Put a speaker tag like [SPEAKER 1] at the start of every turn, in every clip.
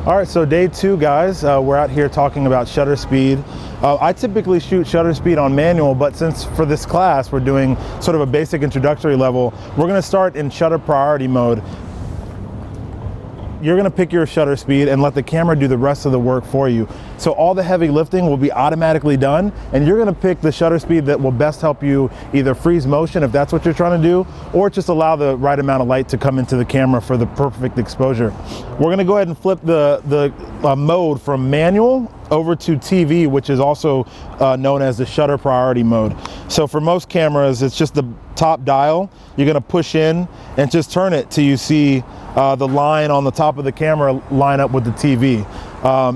[SPEAKER 1] All right, so day 2, guys. We're out here talking about shutter speed. I typically shoot shutter speed on manual, but since for this class we're doing sort of a basic introductory level, we're going to start in shutter priority mode. You're going to pick your shutter speed and let the camera do the rest of the work for you. So all the heavy lifting will be automatically done, and you're going to pick the shutter speed that will best help you either freeze motion if that's what you're trying to do, or just allow the right amount of light to come into the camera for the perfect exposure. We're going to go ahead and flip the mode from manual over to TV, which is also known as the shutter priority mode. So for most cameras, it's just the top dial. You're going to push in and just turn it till you see the line on the top of the camera line up with the TV,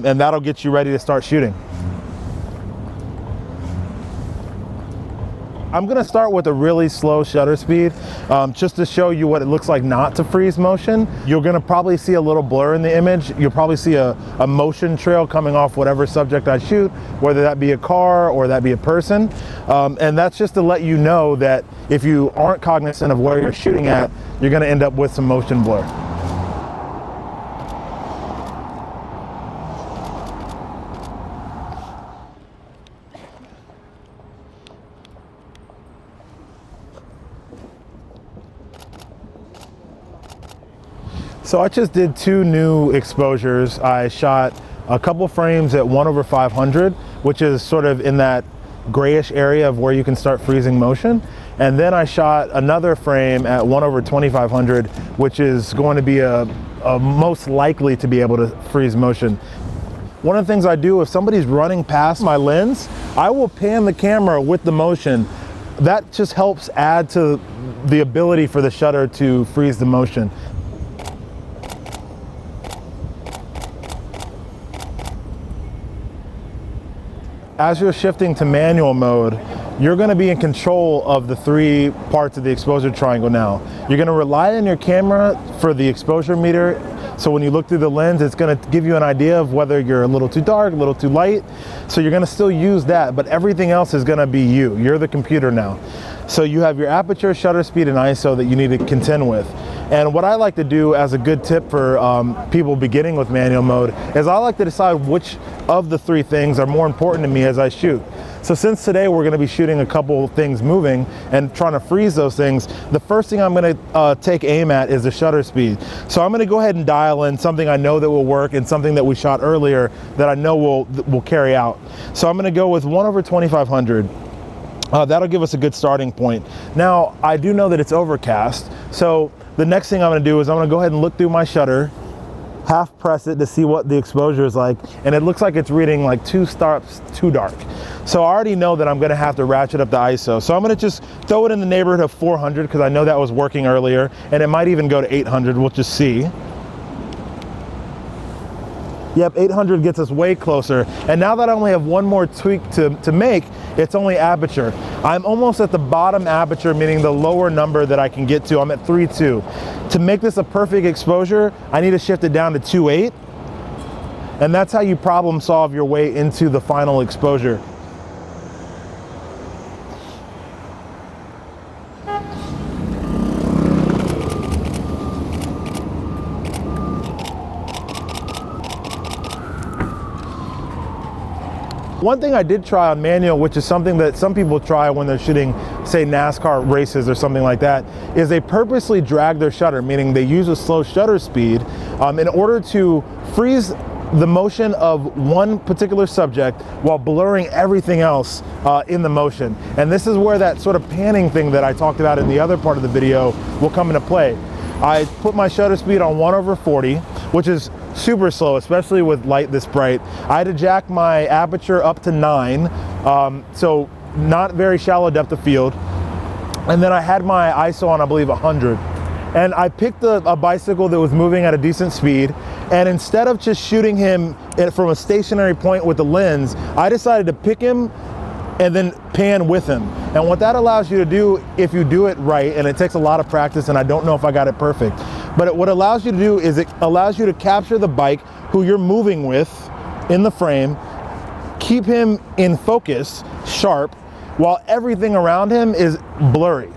[SPEAKER 1] and that'll get you ready to start shooting. I'm going to start with a really slow shutter speed just to show you what it looks like not to freeze motion. You're going to probably see a little blur in the image. You'll probably see a motion trail coming off whatever subject I shoot, whether that be a car or that be a person. And that's just to let you know that if you aren't cognizant of where you're shooting at, you're going to end up with some motion blur. So I just did 2 new exposures. I shot a couple frames at 1/500, which is sort of in that grayish area of where you can start freezing motion. And then I shot another frame at 1/2500, which is going to be a most likely to be able to freeze motion. One of the things I do, if somebody's running past my lens, I will pan the camera with the motion. That just helps add to the ability for the shutter to freeze the motion. As you're shifting to manual mode, you're going to be in control of the 3 parts of the exposure triangle now. You're going to rely on your camera for the exposure meter. So when you look through the lens, it's going to give you an idea of whether you're a little too dark, a little too light. So you're going to still use that, but everything else is going to be you. You're the computer now. So you have your aperture, shutter speed, and ISO that you need to contend with. And what I like to do as a good tip for people beginning with manual mode is I like to decide which of the 3 things are more important to me as I shoot. So since today we're going to be shooting a couple things moving and trying to freeze those things, the first thing I'm going to take aim at is the shutter speed. So I'm going to go ahead and dial in something I know that will work and something that we shot earlier that I know will carry out. So I'm going to go with 1/2500. That'll give us a good starting point. Now, I do know that it's overcast, so the next thing I'm going to do is I'm going to go ahead and look through my shutter, half press it to see what the exposure is like, and it looks like it's reading like 2 stops too dark. So I already know that I'm going to have to ratchet up the ISO. So I'm going to just throw it in the neighborhood of 400 because I know that was working earlier, and it might even go to 800. We'll just see. Yep, 800 gets us way closer. And now that I only have one more tweak to make, it's only aperture. I'm almost at the bottom aperture, meaning the lower number that I can get to. I'm at 3.2. To make this a perfect exposure, I need to shift it down to 2.8. And that's how you problem solve your way into the final exposure. One thing I did try on manual, which is something that some people try when they're shooting, say, NASCAR races or something like that, is they purposely drag their shutter, meaning they use a slow shutter speed in order to freeze the motion of one particular subject while blurring everything else in the motion. And this is where that sort of panning thing that I talked about in the other part of the video will come into play. I put my shutter speed on 1/40, which is super slow, especially with light this bright. I had to jack my aperture up to 9, so not very shallow depth of field. And then I had my ISO on, I believe, 100. And I picked a bicycle that was moving at a decent speed, and instead of just shooting him from a stationary point with the lens, I decided to pick him and then pan with him. And what that allows you to do, if you do it right, and it takes a lot of practice, and I don't know if I got it perfect, but what it allows you to do is it allows you to capture the bike who you're moving with in the frame, keep him in focus, sharp, while everything around him is blurry.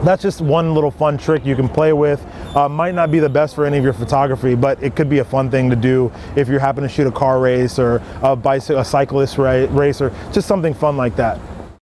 [SPEAKER 1] That's just one little fun trick you can play with. might not be the best for any of your photography, but it could be a fun thing to do if you happen to shoot a car race or a cyclist race or just something fun like that.